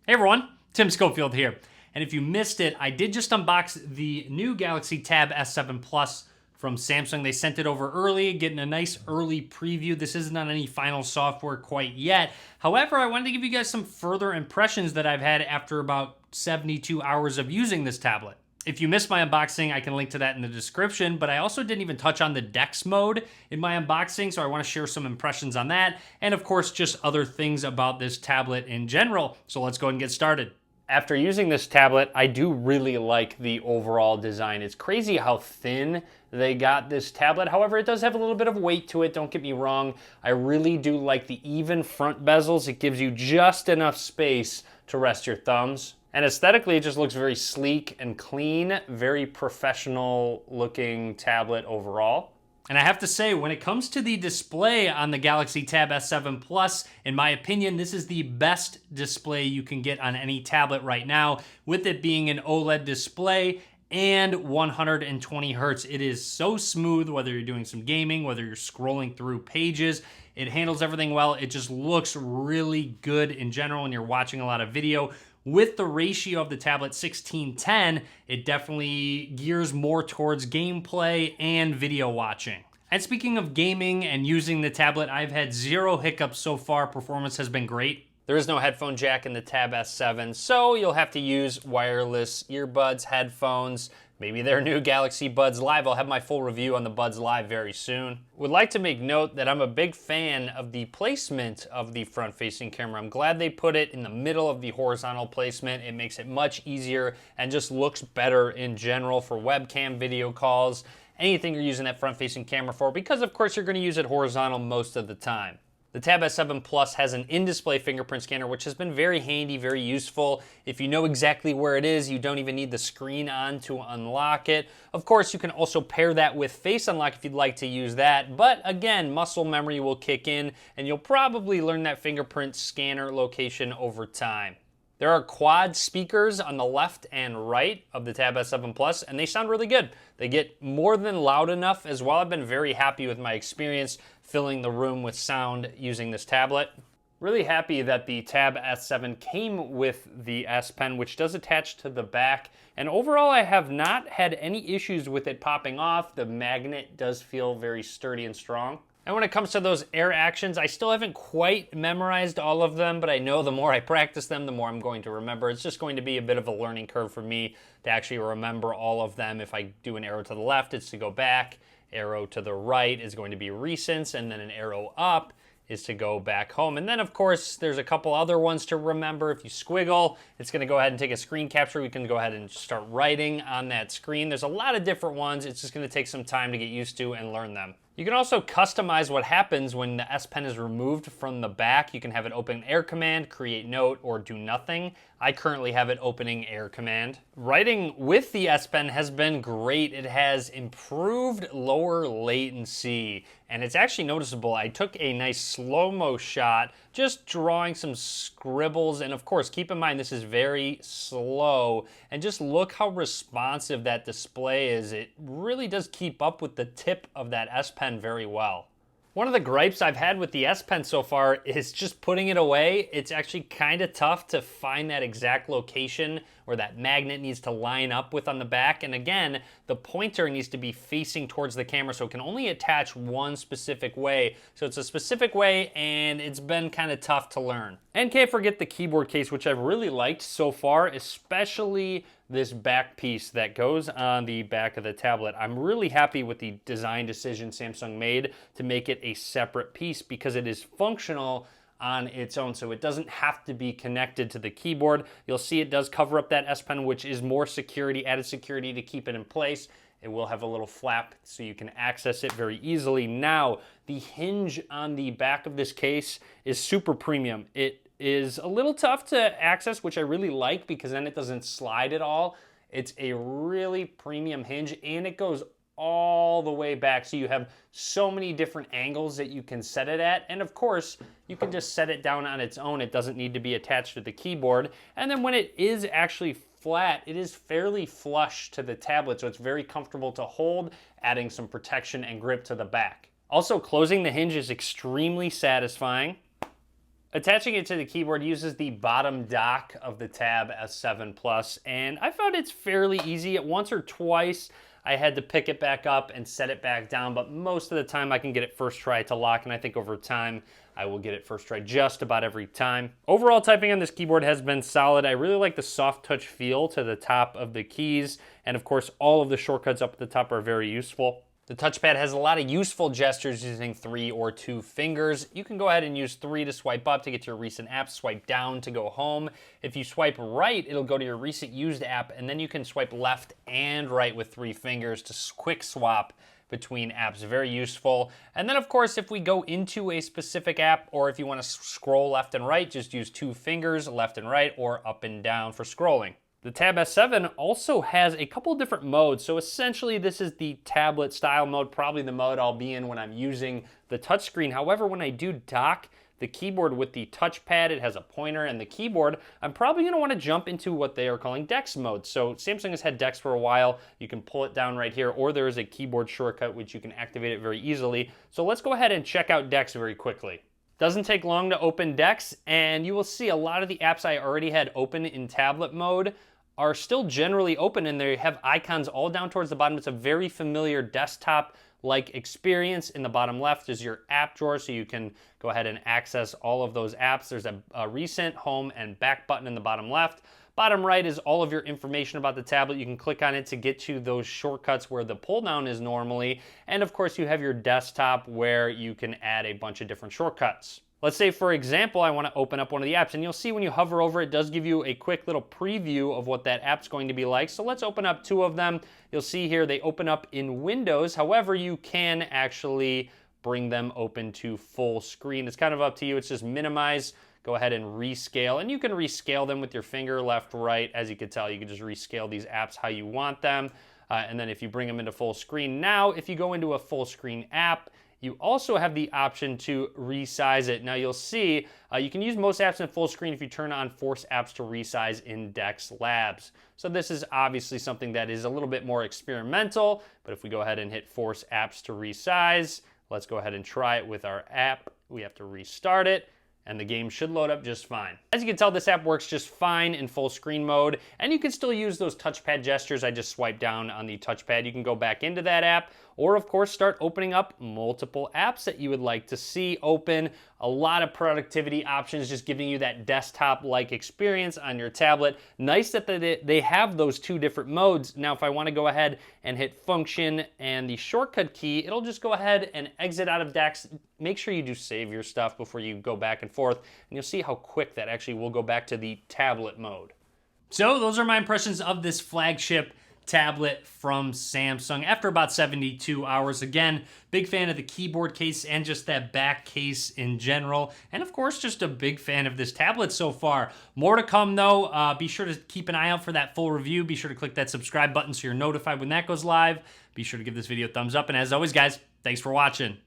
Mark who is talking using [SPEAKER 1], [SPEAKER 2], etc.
[SPEAKER 1] Hey everyone, Tim Schofield here. And if you missed it, I did just unbox the new Galaxy Tab S7 Plus from Samsung. They sent it over early, getting a nice early preview. This isn't on any final software quite yet. However, I wanted to give you guys some further impressions that I've had after about 72 hours of using this tablet. If you missed my unboxing, I can link to that in the description, but I also didn't even touch on the Dex Mode in my unboxing, so I want to share some impressions on that, and of course, just other things about this tablet in general. So let's go ahead and get started. After using this tablet, I do really like the overall design. It's crazy how thin they got this tablet. However, it does have a little bit of weight to it, don't get me wrong. I really do like the even front bezels. It gives you just enough space to rest your thumbs. And aesthetically, it just looks very sleek and clean, very professional looking tablet overall. And I have to say, when it comes to the display on the Galaxy Tab S7 Plus, in my opinion, this is the best display you can get on any tablet right now, with it being an OLED display and 120 hertz. It is so smooth, whether you're doing some gaming, whether you're scrolling through pages. It handles everything well. It just looks really good in general when you're watching a lot of video. With the ratio of the tablet 16:10, it definitely gears more towards gameplay and video watching. And speaking of gaming and using the tablet, I've had zero hiccups so far. Performance has been great. There is no headphone jack in the Tab S7, so you'll have to use wireless earbuds, headphones, maybe their new Galaxy Buds Live. I'll have my full review on the Buds Live very soon. Would like to make note that I'm a big fan of the placement of the front-facing camera. I'm glad they put it in the middle of the horizontal placement. It makes it much easier and just looks better in general for webcam video calls, anything you're using that front-facing camera for, because of course you're gonna use it horizontal most of the time. The Tab S7 Plus has an in-display fingerprint scanner, which has been very handy, very useful. If you know exactly where it is, you don't even need the screen on to unlock it. Of course, you can also pair that with Face Unlock if you'd like to use that. But again, muscle memory will kick in, and you'll probably learn that fingerprint scanner location over time. There are quad speakers on the left and right of the Tab S7 Plus, and they sound really good. They get more than loud enough as well. I've been very happy with my experience filling the room with sound using this tablet. Really happy that the Tab S7 came with the S Pen, which does attach to the back. And overall, I have not had any issues with it popping off. The magnet does feel very sturdy and strong. And when it comes to those air actions, I still haven't quite memorized all of them, but I know the more I practice them, the more I'm going to remember. It's just going to be a bit of a learning curve for me to actually remember all of them. If I do an arrow to the left, it's to go back. Arrow to the right is going to be recents, and then an arrow up is to go back home. And then of course, there's a couple other ones to remember. If you squiggle, it's gonna go ahead and take a screen capture. We can go ahead and start writing on that screen. There's a lot of different ones. It's just gonna take some time to get used to and learn them. You can also customize what happens when the S Pen is removed from the back. You can have it open Air Command, create note, or do nothing. I currently have it opening Air Command. Writing with the S Pen has been great. It has improved lower latency, and it's actually noticeable. I took a nice slow-mo shot, just drawing some scribbles, and of course, keep in mind this is very slow, and just look how responsive that display is. It really does keep up with the tip of that S Pen very well. One of the gripes I've had with the S Pen so far is just putting it away. It's actually kind of tough to find that exact location where that magnet needs to line up with on the back. And again, the pointer needs to be facing towards the camera, so it can only attach one specific way. So it's a specific way, and it's been kind of tough to learn. And can't forget the keyboard case, which I've really liked so far, especially this back piece that goes on the back of the tablet. I'm really happy with the design decision Samsung made to make it a separate piece, because it is functional on its own, so it doesn't have to be connected to the keyboard. You'll see it does cover up that S Pen, which is more security, added security to keep it in place. It will have a little flap so you can access it very easily. Now, the hinge on the back of this case is super premium. It is a little tough to access, which I really like, because then it doesn't slide at all. It's a really premium hinge, and it goes all the way back, so you have so many different angles that you can set it at. And of course, you can just set it down on its own. It doesn't need to be attached to the keyboard. And then when it is actually flat, it is fairly flush to the tablet, so it's very comfortable to hold, adding some protection and grip to the back. Also, closing the hinge is extremely satisfying. Attaching it to the keyboard uses the bottom dock of the Tab S7 Plus, and I found it's fairly easy. Once or twice, I had to pick it back up and set it back down, but most of the time I can get it first try to lock, and I think over time I will get it first try just about every time. Overall, typing on this keyboard has been solid. I really like the soft touch feel to the top of the keys, and of course, all of the shortcuts up at the top are very useful. The touchpad has a lot of useful gestures using 3 or 2 fingers. You can go ahead and use 3 to swipe up to get to your recent apps, swipe down to go home. If you swipe right, it'll go to your recent used app, and then you can swipe left and right with 3 fingers to quick swap between apps. Very useful. And then of course, if we go into a specific app, or if you want to scroll left and right, just use 2 fingers, left and right, or up and down for scrolling. The Tab S7 also has a couple different modes. So essentially this is the tablet style mode, probably the mode I'll be in when I'm using the touchscreen. However, when I do dock the keyboard with the touchpad, it has a pointer and the keyboard, I'm probably gonna wanna jump into what they are calling Dex Mode. So Samsung has had Dex for a while. You can pull it down right here, or there is a keyboard shortcut which you can activate it very easily. So let's go ahead and check out Dex very quickly. Doesn't take long to open Dex, and you will see a lot of the apps I already had open in tablet mode are still generally open, and they have icons all down towards the bottom. It's a very familiar desktop-like experience. In the bottom left is your app drawer, so you can go ahead and access all of those apps. There's a recent, home, and back button in the bottom left. Bottom right is all of your information about the tablet. You can click on it to get to those shortcuts where the pull down is normally. And of course, you have your desktop where you can add a bunch of different shortcuts. Let's say, for example, I want to open up one of the apps, and you'll see when you hover over it does give you a quick little preview of what that app's going to be like. So let's open up 2 of them. You'll see here they open up in Windows. However, you can actually bring them open to full screen. It's kind of up to you. It's just minimize, go ahead and rescale, and you can rescale them with your finger, left, right. As you can tell, you can just rescale these apps how you want them. And then if you bring them into full screen, now if you go into a full screen app, you also have the option to resize it. Now you'll see you can use most apps in full screen if you turn on Force Apps to Resize in Dex Labs. So this is obviously something that is a little bit more experimental, but if we go ahead and hit Force Apps to Resize, let's go ahead and try it with our app. We have to restart it, and the game should load up just fine. As you can tell, this app works just fine in full screen mode, and you can still use those touchpad gestures. I just swipe down on the touchpad. You can go back into that app, or of course start opening up multiple apps that you would like to see open. A lot of productivity options, just giving you that desktop-like experience on your tablet. Nice that they have those 2 different modes. Now, if I want to go ahead and hit Function and the shortcut key, it'll just go ahead and exit out of Dex. Make sure you do save your stuff before you go back and forth, and you'll see how quick that actually will go back to the tablet mode. So those are my impressions of this flagship tablet from Samsung after about 72 hours. Again, big fan of the keyboard case and just that back case in general. And of course, just a big fan of this tablet so far. More to come though. Be sure to keep an eye out for that full review. Be sure to click that subscribe button so you're notified when that goes live. Be sure to give this video a thumbs up. And as always, guys, thanks for watching.